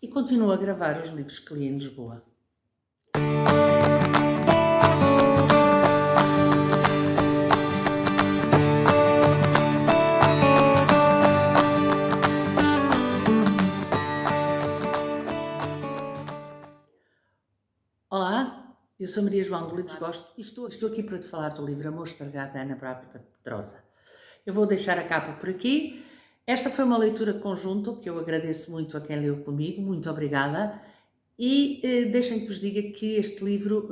e continuo a gravar os livros que li em Lisboa. Olá, eu sou Maria João do Livros Gosto e estou aqui para te falar do livro Amor Estragado da Ana Bárbara Pedrosa. Eu vou deixar a capa por aqui. Esta foi uma leitura conjunta que eu agradeço muito a quem leu comigo, muito obrigada. E deixem que vos diga que este livro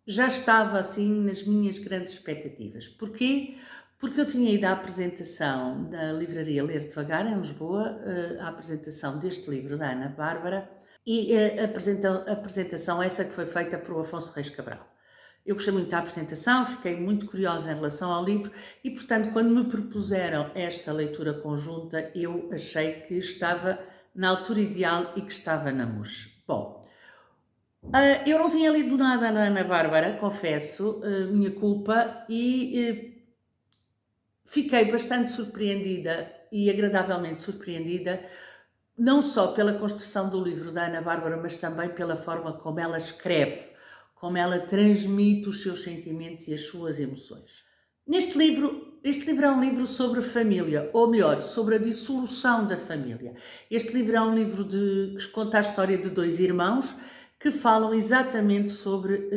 já estava assim nas minhas grandes expectativas. Porquê? Porque eu tinha ido à apresentação da livraria Ler Devagar, em Lisboa, à apresentação deste livro da Ana Bárbara, e a apresentação essa que foi feita por Afonso Reis Cabral. Eu gostei muito da apresentação, fiquei muito curiosa em relação ao livro e, portanto, quando me propuseram esta leitura conjunta, eu achei que estava na altura ideal e que estava na MUS. Bom, eu não tinha lido nada da Ana Bárbara, confesso, minha culpa, e fiquei bastante surpreendida e agradavelmente surpreendida, não só pela construção do livro da Ana Bárbara, mas também pela forma como ela escreve, como ela transmite os seus sentimentos e as suas emoções. Este livro é um livro sobre família, ou melhor, sobre a dissolução da família. Este livro é um livro que conta a história de dois irmãos que falam exatamente sobre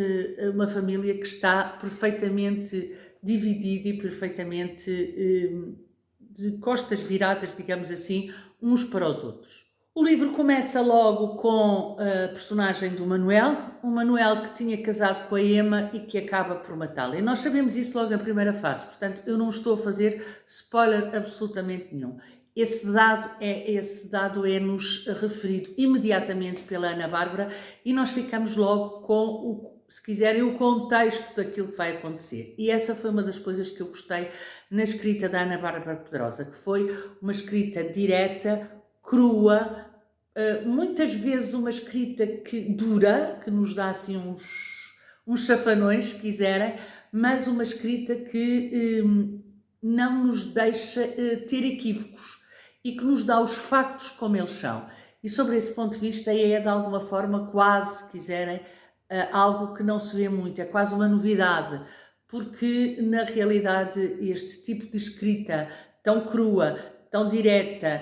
uma família que está perfeitamente dividida e perfeitamente de costas viradas, digamos assim, uns para os outros. O livro começa logo com a personagem do Manuel, um Manuel que tinha casado com a Emma e que acaba por matá-la. E nós sabemos isso logo na primeira fase, portanto eu não estou a fazer spoiler absolutamente nenhum. Esse dado é-nos referido imediatamente pela Ana Bárbara e nós ficamos logo com se quiserem, o contexto daquilo que vai acontecer. E essa foi uma das coisas que eu gostei na escrita da Ana Bárbara Pedrosa, que foi uma escrita direta, crua, muitas vezes uma escrita que dura, que nos dá assim uns chafanões, se quiserem, mas uma escrita que não nos deixa ter equívocos e que nos dá os factos como eles são. E sobre esse ponto de vista é de alguma forma quase, se quiserem, algo que não se vê muito, é quase uma novidade, porque na realidade este tipo de escrita tão crua, tão direta,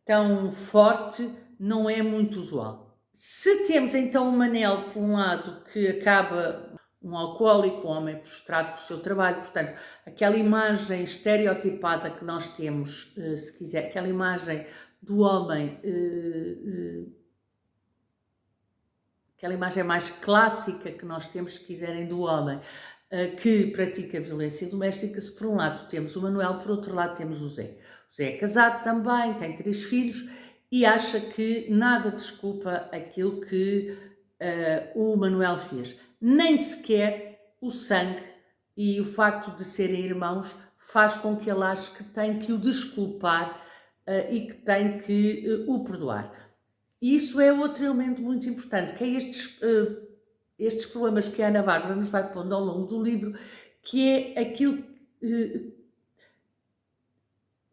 tão forte, não é muito usual. Se temos então o Manel, por um lado, que acaba um alcoólico, um homem frustrado com o seu trabalho, portanto, aquela imagem estereotipada que nós temos, se quiser, aquela imagem do homem, aquela imagem mais clássica que nós temos, se quiserem, do homem que pratica violência doméstica. Se por um lado temos o Manuel, por outro lado temos o Zé. O Zé é casado também, tem 3 filhos e acha que nada desculpa aquilo que o Manuel fez. Nem sequer o sangue e o facto de serem irmãos faz com que ele ache que tem que o desculpar e que tem que o perdoar. E isso é outro elemento muito importante, que é estes problemas que a Ana Bárbara nos vai pondo ao longo do livro, que é aquilo que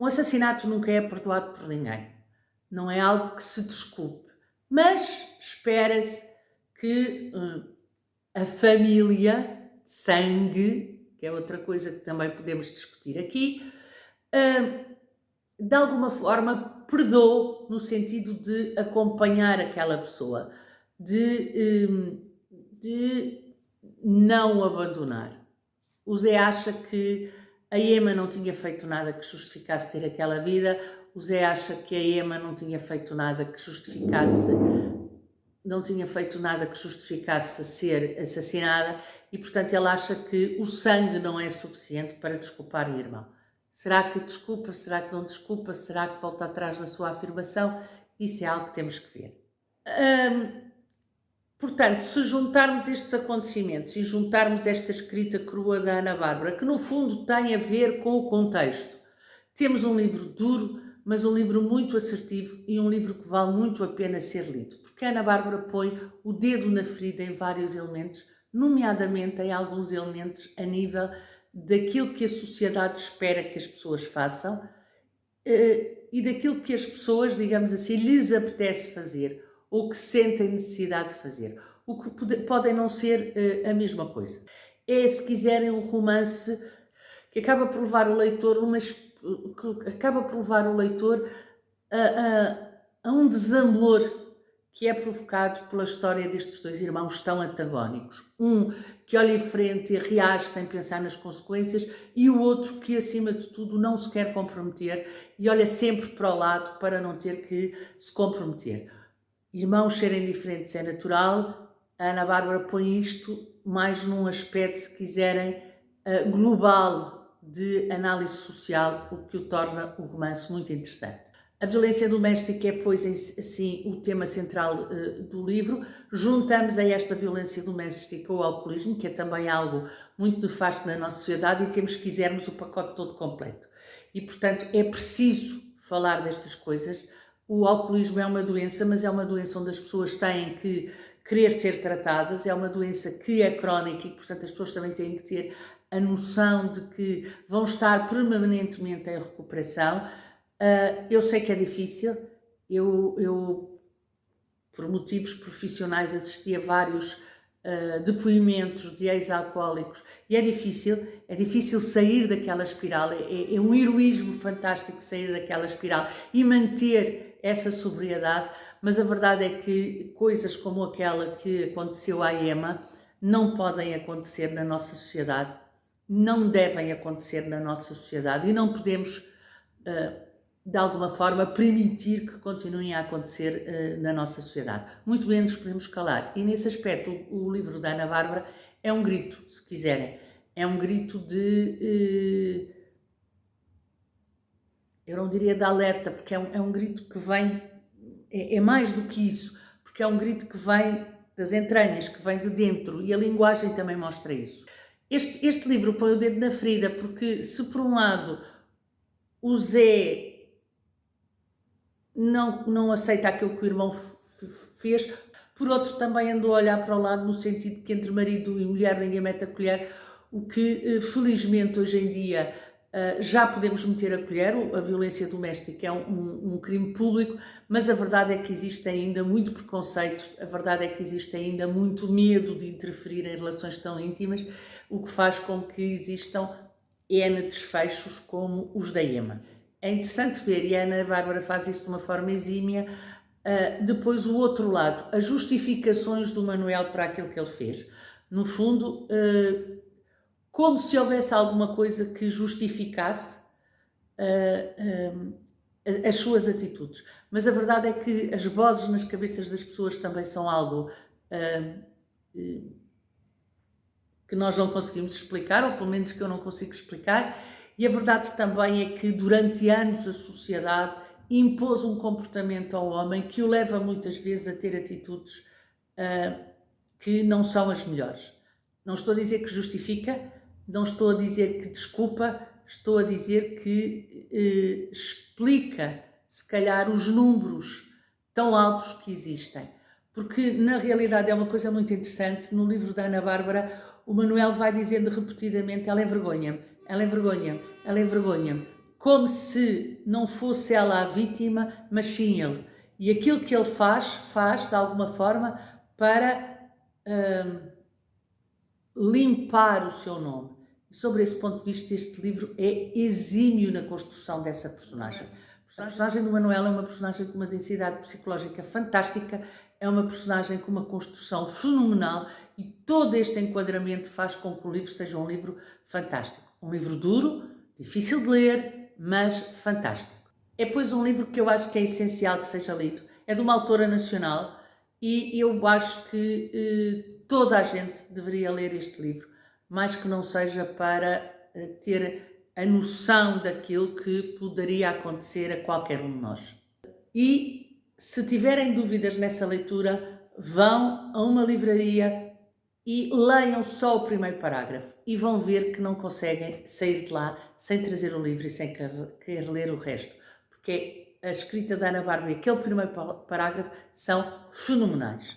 um assassinato nunca é perdoado por ninguém. Não é algo que se desculpe. Mas espera-se que a família, sangue, que é outra coisa que também podemos discutir aqui, de alguma forma perdoe no sentido de acompanhar aquela pessoa, de não abandonar. O Zé acha que a Emma não tinha feito nada que justificasse ter aquela vida, o Zé acha que a Emma não tinha feito nada que justificasse ser assassinada e, portanto, ele acha que o sangue não é suficiente para desculpar o irmão. Será que desculpa? Será que não desculpa? Será que volta atrás na sua afirmação? Isso é algo que temos que ver. Portanto, se juntarmos estes acontecimentos e juntarmos esta escrita crua da Ana Bárbara, que no fundo tem a ver com o contexto, temos um livro duro, mas um livro muito assertivo e um livro que vale muito a pena ser lido, porque a Ana Bárbara põe o dedo na ferida em vários elementos, nomeadamente em alguns elementos a nível daquilo que a sociedade espera que as pessoas façam, e daquilo que as pessoas, digamos assim, lhes apetece fazer ou que sentem necessidade de fazer. O que podem não ser a mesma coisa. É, se quiserem, um romance que acaba por levar o leitor, a um desamor que é provocado pela história destes dois irmãos tão antagónicos. Um que olha em frente e reage sem pensar nas consequências, e o outro que, acima de tudo, não se quer comprometer e olha sempre para o lado para não ter que se comprometer. Irmãos serem diferentes é natural. A Ana Bárbara põe isto mais num aspecto, se quiserem, global de análise social, o que o torna o romance muito interessante. A violência doméstica é, pois, assim, o tema central do livro. Juntamos a esta violência doméstica o alcoolismo, que é também algo muito nefasto na nossa sociedade, e temos, se quisermos, o pacote todo completo. E, portanto, é preciso falar destas coisas. O alcoolismo é uma doença, mas é uma doença onde as pessoas têm que querer ser tratadas, é uma doença que é crónica e, portanto, as pessoas também têm que ter a noção de que vão estar permanentemente em recuperação. Eu sei que é difícil, eu por motivos profissionais assisti a vários depoimentos de ex-alcoólicos e é difícil sair daquela espiral, é um heroísmo fantástico sair daquela espiral e manter essa sobriedade, mas a verdade é que coisas como aquela que aconteceu à Emma não podem acontecer na nossa sociedade, não devem acontecer na nossa sociedade e não podemos de alguma forma permitir que continuem a acontecer na nossa sociedade. Muito bem, nos podemos calar. E nesse aspecto o livro da Ana Bárbara é um grito, se quiserem. É um grito de... eu não diria de alerta, porque é um grito que vem... É mais do que isso, porque é um grito que vem das entranhas, que vem de dentro, e a linguagem também mostra isso. Este livro põe o dedo na ferida, porque se por um lado o Zé não aceita aquilo que o irmão fez, por outro também andou a olhar para o lado no sentido que entre marido e mulher ninguém mete a colher, o que felizmente hoje em dia já podemos meter a colher. A violência doméstica é um crime público, mas a verdade é que existe ainda muito preconceito, a verdade é que existe ainda muito medo de interferir em relações tão íntimas, o que faz com que existam N desfechos como os da Emma. É interessante ver, e a Ana Bárbara faz isso de uma forma exímia, depois o outro lado, as justificações do Manuel para aquilo que ele fez. No fundo, como se houvesse alguma coisa que justificasse as suas atitudes. Mas a verdade é que as vozes nas cabeças das pessoas também são algo que nós não conseguimos explicar, ou pelo menos que eu não consigo explicar, e a verdade também é que durante anos a sociedade impôs um comportamento ao homem que o leva muitas vezes a ter atitudes que não são as melhores. Não estou a dizer que justifica, não estou a dizer que desculpa, estou a dizer que explica, se calhar, os números tão altos que existem. Porque, na realidade, é uma coisa muito interessante. No livro da Ana Bárbara, o Manuel vai dizendo repetidamente: ela envergonha-me, ela envergonha-me, ela envergonha-me. Como se não fosse ela a vítima, mas sim ele. E aquilo que ele faz de alguma forma para limpar o seu nome. E sobre esse ponto de vista, este livro é exímio na construção dessa personagem. A personagem do Manuel é uma personagem com uma densidade psicológica fantástica, é uma personagem com uma construção fenomenal e todo este enquadramento faz com que o livro seja um livro fantástico. Um livro duro, difícil de ler, mas fantástico. É, pois, um livro que eu acho que é essencial que seja lido. É de uma autora nacional e eu acho que toda a gente deveria ler este livro, mais que não seja para ter a noção daquilo que poderia acontecer a qualquer um de nós. E se tiverem dúvidas nessa leitura, vão a uma livraria e leiam só o primeiro parágrafo e vão ver que não conseguem sair de lá sem trazer o livro e sem querer ler o resto, porque a escrita da Ana Bárbara e aquele primeiro parágrafo são fenomenais.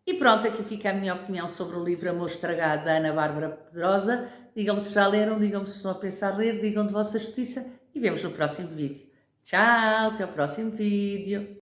E pronto, aqui fica a minha opinião sobre o livro Amor Estragado, da Ana Bárbara Pedrosa. Digam-me se já leram, digam-me se estão a pensar ler, digam de vossa justiça e vemos no próximo vídeo. Tchau, até o próximo vídeo.